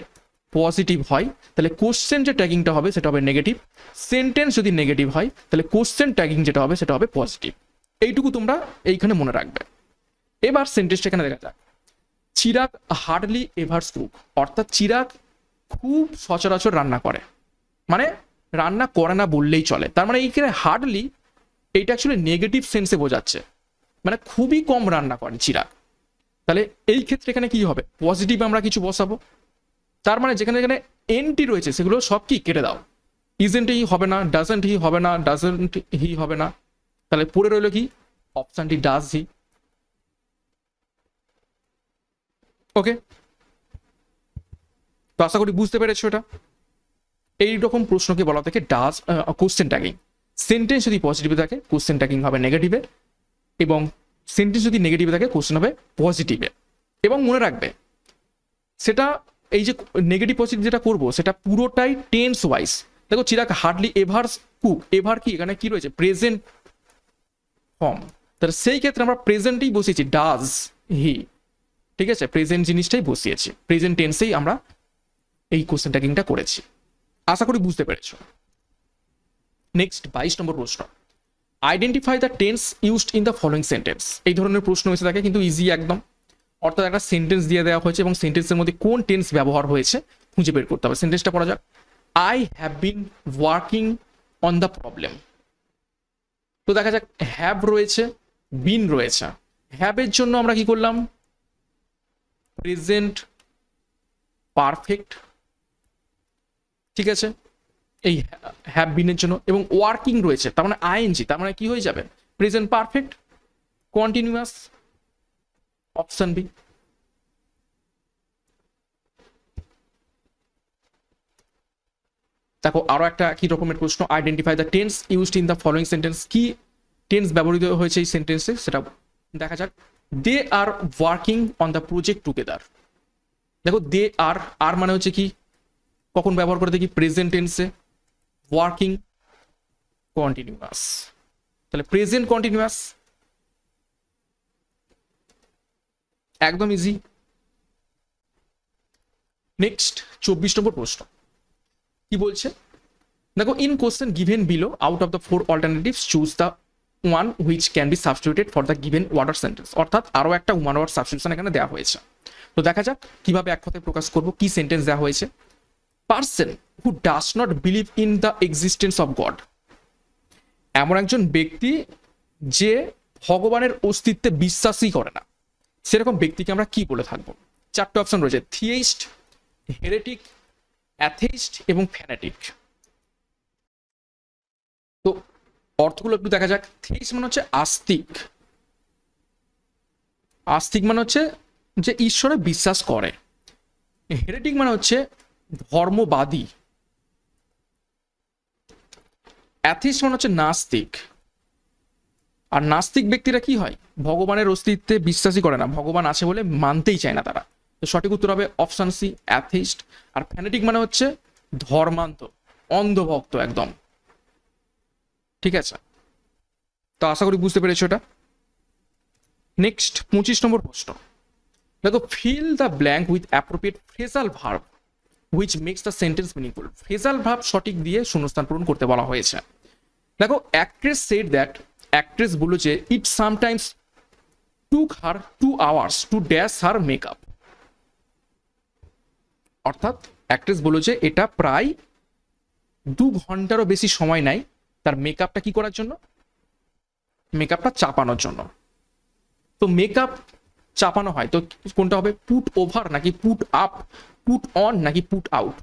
পজিটিভ হয় তাহলে কোশ্চেন যে ট্যাগিংটা হবে সেটা হবে নেগেটিভ। সেন্টেন্স যদি নেগেটিভ হয় তাহলে কোশ্চেন ট্যাগিং যেটা হবে সেটা হবে পজিটিভ। এইটুকু তোমরা এইখানে মনে রাখবে। এবার সেন্টেন্সটা এখানে দেখা যাক। চিরাগ হার্ডলি এভার কুক, অর্থাৎ চিরাগ খুব সচরাচর রান্না করে, মানে রান্না করে না বললেই চলে। তার মানে এইখানে হার্ডলি এইটা অ্যাকচুয়ালি নেগেটিভ সেন্সে বোঝাচ্ছে, মানে খুবই কম রান্না করে চিরাগ। তাহলে এই ক্ষেত্রে এখানে কি হবে, পজিটিভ আমরা কিছু বসাবো। তার মানে যেখানে যেখানে এনটি রয়েছে সেগুলো সব কি কেটে দাও, ইজেন্ট হি হবে না, ডাজেন্ট হি হবে না, ডাজেন্ট হি হবে না, তাহলে পড়ে রইল কি অপশনটি ডাজ হি। ওকে, তো আশা করি বুঝতে পেরেছো এটা। এইরকম প্রশ্নকে বলা থাকে ডাজ কোশ্চেন ট্যাগিং। সেন্টেন্স যদি পজিটিভে থাকে কোশ্চেন ট্যাগিং হবে নেগেটিভে, এবং সেন্টেন্স যদি নেগেটিভে থাকে কোশ্চেন হবে পজিটিভে। এবং মনে রাখবে সেটা এই যে নেগেটিভ পজিটিভ যেটা করবো সেটা পুরোটাই টেন্স ওয়াইজ। দেখো Chirag hardly ever cook, ever কি এখানে কি রয়েছে প্রেজেন্ট ফর্ম, তাহলে সেই ক্ষেত্রে আমরা প্রেজেন্টেই বসিয়েছি ডাজ হি, ঠিক আছে, প্রেজেন্ট জিনিসটাই বসিয়েছি, প্রেজেন্ট টেন্সেই আমরা এই কোশ্চেন ট্যাগিংটা করেছি। আশা করি বুঝতে পেরেছো। নেক্সট 22 নম্বর প্রশ্ন, identify the tense used in the following sentence. এই ধরনের প্রশ্ন এসে থাকে কিন্তু ইজি একদম, অর্থাৎ একটা সেন্টেন্স দিয়ে দেওয়া হয়েছে এবং সেন্টেন্সের মধ্যে কোন টেন্স ব্যবহার হয়েছে খুঁজে বের করতে হবে। সেন্টেন্সটা পড়া যাক, I have been working on the problem. তো দেখা যাক হ্যাভ রয়েছে, বিন রয়েছে। হ্যাভের জন্য আমরা কি করলাম, প্রেজেন্ট পারফেক্ট, ঠিক আছে, এই হ্যাভ বিনের জন্য। এবং ওয়ার্কিং রয়েছে তার মানে আইএনজি, তার মানে কি হয়ে যাবে present perfect continuous, option B. দেখো আরো একটা কি রকমের প্রশ্ন, identify the tense used in the following sentence. কি টেন্স ব্যবহৃত হয়েছে এই সেন্টেন্সে সেটা দেখা যাক। They are working on the project together. দেখো দে আর, আর মানে হচ্ছে কি কখন ব্যবহার করে দেখি প্রেজেন্ট টেন্সে, ওয়ার্কিং কন্টিনিউয়াস, তাহলে প্রেজেন্ট কন্টিনিউয়াস, একদম ইজি। নেক্সট 24 নম্বর প্রশ্ন কি বলছে, দেখো in question given below out of the 4 alternatives choose the one which can be substituted for the given word sentence. অর্থাৎ আরো একটা ওয়ান ওয়ার্ড সাবস্টিটিউশন এখানে দেওয়া হয়েছে। তো দেখা যাক কিভাবে এক কথায় প্রকাশ করব, কি সেন্টেন্স দেওয়া হয়েছে। Person who does not believe in the existence of god. এমন একজন ব্যক্তি যে ভগবানের অস্তিত্বে বিশ্বাসই করে না, সেরকম ব্যক্তিকে আমরা কি বলে থাকবো। 4টে অপশন রয়েছে, থিয়েইস্ট, হেরেটিক, অ্যাথেইস্ট এবং ফ্যানাটিক। তো অর্থগুলো একটু দেখা যাক। থিয়েইস্ট মানে হচ্ছে আস্তিক, আস্তিক মানে হচ্ছে যে ঈশ্বরে বিশ্বাস করে। হেরেটিক মানে হচ্ছে ধর্মবাদী। অ্যাথিস্ট মানে হচ্ছে নাস্তিক। আর নাস্তিক ব্যক্তিরা কি হয়, ভগবানের অস্তিত্বে বিশ্বাসই করে না, ভগবান আছে বলে মানতেই চায় না তারা। তো সঠিক উত্তর হবে অপশন সি অ্যাথিস্ট। আর ফ্যানেটিক মানে হচ্ছে ধর্মান্ত, অন্ধভক্ত একদম, ঠিক আছে। তো আশা করি বুঝতে পেরেছো এটা। নেক্সট 25 নম্বর প্রশ্ন, দেখো fill the blank with appropriate phrasal verb which makes the sentence meaningful. Phrasal verb সঠিক দিয়ে শূন্যস্থান পূরণ করতে বলা হয়েছে। দেখো অ্যাক্ট্রেস সেড দ্যাট, অ্যাক্ট্রেস বলল যে it sometimes took her 2 hours to dash her makeup. অর্থাৎ অ্যাক্ট্রেস বলল যে এটা প্রায় 2 ঘন্টারও বেশি সময় নেয় তার মেকআপটা কি করার জন্য, মেকআপটা চাপানোর জন্য। তো মেকআপ চাপানো হয় তো কোনটা হবে, পুট ওভার নাকি পুট আপ, পুট অন নাকি পুট আউট।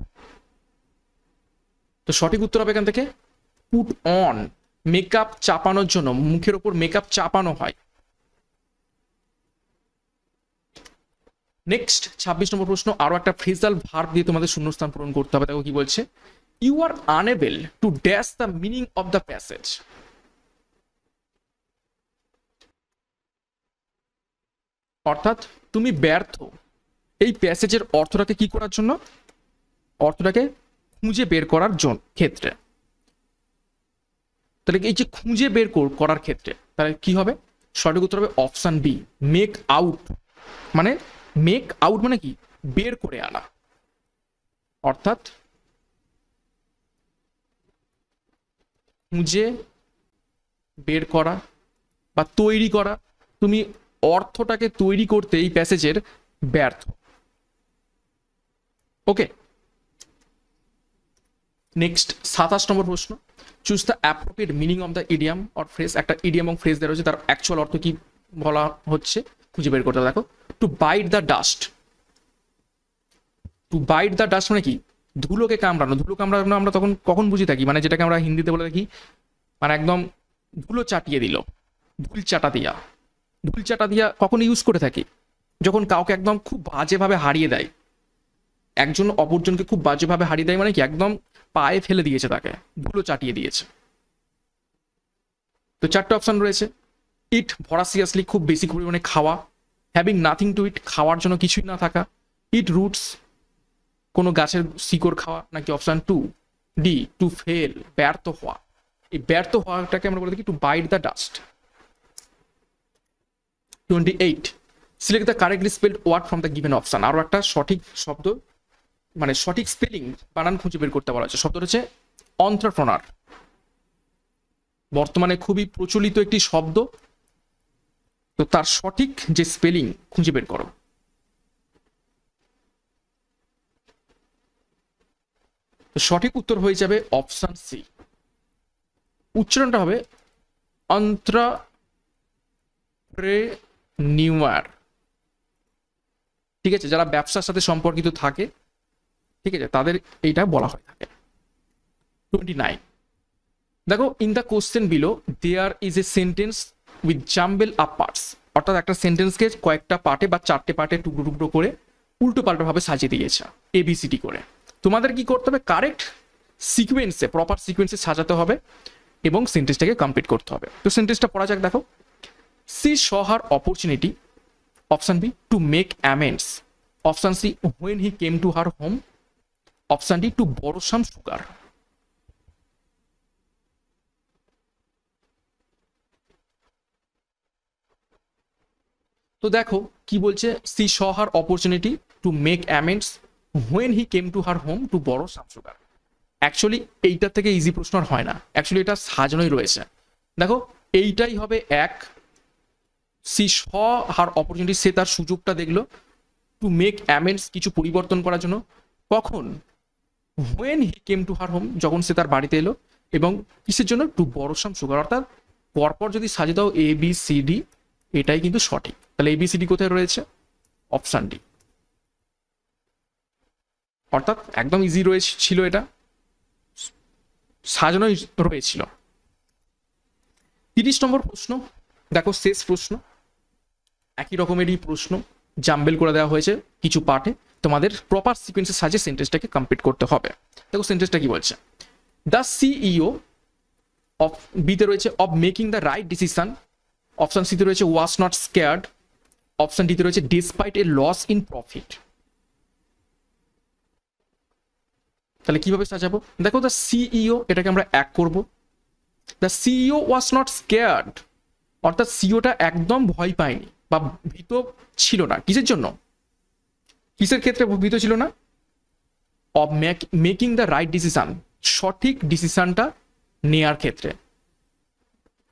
তো সঠিক উত্তর হবে এখান থেকে পুট অন, মেকআপ চাপানোর জন্য, মুখের ওপর মেকআপ চাপানো হয়। নেক্সট 26 নম্বর প্রশ্ন, আরো একটা ফ্রেজাল ভার্ব দিয়ে তোমাদের শূন্যস্থান পূরণ করতে হবে। দেখো কি বলছে, you are unable to dash the meaning of the passage. অর্থাৎ তুমি ব্যর্থ এই প্যাসেজের অর্থটাকে কি করার জন্য, অর্থটাকে খুঁজে বের করার জন্য ক্ষেত্রে। তাহলে এই যে খুঁজে বের করার ক্ষেত্রে তাহলে কি হবে, সঠিক উত্তর হবে অপশন বি মেক আউট। মানে মেক আউট মানে কি, বের করে আনা। অর্থাৎ খুঁজে বের করা বা তৈরি করা, তুমি অর্থটাকে তৈরি করতে এই প্যাসেজের ব্যর্থ। ওকে, নেক্সট 27 নম্বর প্রশ্ন, choose the appropriate meaning of the idiom or phrase. একটা ইডিয়াম এবং ফ্রেজ দেওয়া রয়েছে, তার অ্যাকচুয়াল অর্থ কি বলা হচ্ছে খুঁজে বের করতে হবে। দেখো, to bite the dust. To bite the dust মানে কি? ধুলোকে কামড়ানো। ধুলো কামড়ানো আমরা তখন কখন বুঝি থাকি, মানে যেটাকে আমরা হিন্দিতে বলে থাকি, মানে একদম ধুলো চাটিয়ে দিল, ধুল চাটা দিয়া। ধুল চাটা দিয়া কখন ইউজ করে থাকি? যখন কাউকে একদম খুব বাজেভাবে হারিয়ে দেয়, একজন অপরজনকে খুব বাজেভাবে হারিয়ে দেয় মানে কি একদম পায়ে ফেলে দিয়েছে, তাকে ধুলো চাটিয়ে দিয়েছে। তো চারটে অপশন রয়েছে। ইট ভরাসিয়াসলি, খুব বেশি পরিমাণে খাওয়া। হ্যাভিং নাথিং টু ইট, খাওয়ার জন্য কিছুই না থাকা। ইট রুটস, কোনো গাছের শিকড় খাওয়া। নাকি অপশন 2 ডি, টু ফেল, ব্যর্থ হওয়া। এই ব্যর্থ হওয়াটাকে আমরা বলে থাকি to bite the dust. 28, select the correctly spelled word from the given option. আরও একটা সঠিক শব্দ, মানে সঠিক স্পেলিং বানান খুঁজে বের করতে বলা হচ্ছে। শব্দ হচ্ছে অন্ত্রপ্রনার, বর্তমানে খুবই প্রচলিত একটি শব্দ। তো তার সঠিক যে স্পেলিং খুঁজে বের করো। তো সঠিক উত্তর হয়ে যাবে অপশন সি। উচ্চারণটা হবে অন্ত্রপ্রেনিউয়ার। ঠিক আছে, যারা ব্যবসার সাথে সম্পর্কিত থাকে, ঠিক আছে, তাদের এইটা বলা হয়ে থাকে। 29, দেখো, in the question below there is a sentence with jumbled up parts. অর্থাৎ একটা সেন্টেন্সকে কয়েকটা পার্টে বা চারটে পার্টে টুকরো টুকরো করে উল্টো পাল্টোভাবে সাজিয়ে দিয়েছে এবিসিডি করে। তোমাদের কি করতে হবে? কারেক্ট সিকোয়েন্সে, প্রপার সিকোয়েন্সে সাজাতে হবে এবং সেন্টেন্সটাকে কমপ্লিট করতে হবে। তো সেন্টেন্সটা পড়া যাক। দেখো, she saw her opportunity. Option B, to make amends. Option C, when he came to her home. Option D, to borrow some sugar. তো দেখো কি বলছে, she saw her opportunity to make amends when he came to her home to borrow some sugar. Actually এইটার থেকে ইজি প্রশ্ন আর হয় না, অ্যাকচুয়ালি এটা সাজানোই রয়েছে। দেখো, এইটাই হবে এক। সি স হার অপরচুনিটি, সে তার সুযোগটা দেখলো। টু মেক অ্যামেন্ডস, কিছু পরিবর্তন করার জন্য। কখন? When he came to her home, যখন সে তার বাড়িতে এলো। এবং কিসের জন্য? Two borrow some sugar. অর্থাৎ পরপর যদি সাজিয়ে দাও এ বি সি ডি, এটাই কিন্তু সঠিক। তাহলে এবিসিডি কোথায় রয়েছে? Option D. অর্থাৎ একদম ইজি রয়েছিল, এটা সাজানোই রয়েছিল। 30 নম্বর প্রশ্ন, দেখো শেষ প্রশ্ন। একই রকমেরই প্রশ্ন, জাম্বেল করে দেওয়া হয়েছে কিছু পার্টে। তোমাদের প্রপার সিকোয়েন্সে সাজিয়ে সেন্টেন্সটাকে কমপ্লিট করতে হবে। দেখো সেন্টেন্সটা কি বলছে। দ্য সিইও অফ, বিতে রয়েছে of making the right decision. Option সিতে রয়েছে ওয়াজ নট স্কেয়ার্ড। অপশন ডিতে রয়েছে despite a loss in profit. তাহলে কিভাবে সাজাবো? দেখো, দ্য সিইও, এটাকে আমরা এক করব। The CEO was not scared, অর্থাৎ সিইওটা একদম ভয় পায়নি বা ভীত ছিল না। কিসের জন্য? কিসের ক্ষেত্রে ভীত ছিল না? Of making the right decision, সঠিক ডিসিশনটা নেয়ার ক্ষেত্রে।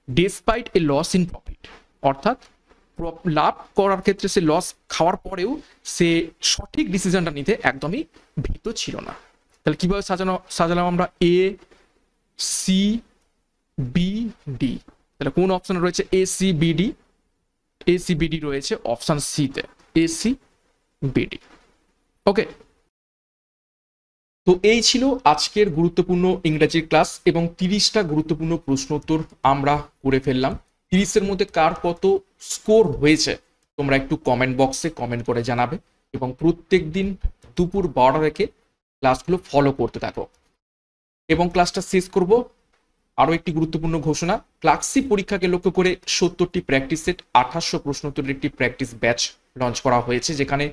Despite a loss in profit, অর্থাৎ লাভ করার ক্ষেত্রে সে লস খাওয়ার পরেও সে সঠিক ডিসিশনটা নিতে একদমই ভীত ছিল না। তাহলে কিভাবে সাজালাম আমরা? A C B D. তাহলে কোন অপশন রয়েছে? A C B D. A C B D রয়েছে অপশন সিতে, A C B D. Okay, তো এই ছিল আজকের গুরুত্বপূর্ণ ইংরেজির ক্লাস এবং 30টা গুরুত্বপূর্ণ প্রশ্ন উত্তর আমরা করে ফেললাম। 30-এর মধ্যে কার কত স্কোর হয়েছে তোমরা একটু কমেন্ট বক্সে কমেন্ট করে জানাবে এবং প্রত্যেক দিন দুপুর 12টা থেকে ক্লাসগুলো ফলো করতে থাকো। এবং ক্লাসটা শেষ করব আরও একটি গুরুত্বপূর্ণ ঘোষণা। ক্লাসি পরীক্ষাকে লক্ষ্য করে 70টি প্র্যাকটিস সেট 2800 প্রশ্ন উত্তরের একটি প্র্যাকটিস ব্যাচ লঞ্চ করা হয়েছে, যেখানে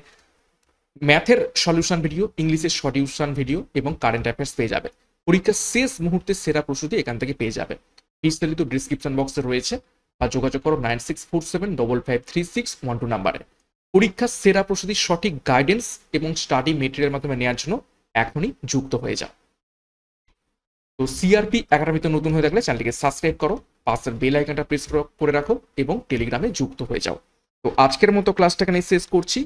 ম্যাথের সলিউশন ভিডিও, ইংলিশের সলিউশন ভিডিও এবং কারেন্ট অ্যাফেয়ার্স পেয়ে যাবে। পরীক্ষার শেষ মুহূর্তে সেরা প্রস্তুতি এখান থেকে পেয়ে যাবে। বিস্তারিত ডিসক্রিপশন বক্সে রয়েছে বা যোগাযোগ করো 9647553612 নাম্বারে। পরীক্ষার সেরা প্রস্তুতির সঠিক গাইডেন্স এবং স্টাডি মেটেরিয়াল মাধ্যমে নেওয়ার জন্য এখনই যুক্ত হয়ে যাও। তো সিআরপি একাডেমিতে নতুন হয়ে থাকলে চ্যানেলটিকে সাবস্ক্রাইব করো, পাশের বেল আইকনটা প্রেস করে রাখো এবং টেলিগ্রামে যুক্ত হয়ে যাও। তো আজকের মতো ক্লাসটা এখানে শেষ করছি।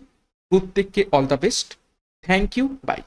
প্রত্যেককে all the best. Thank you, by.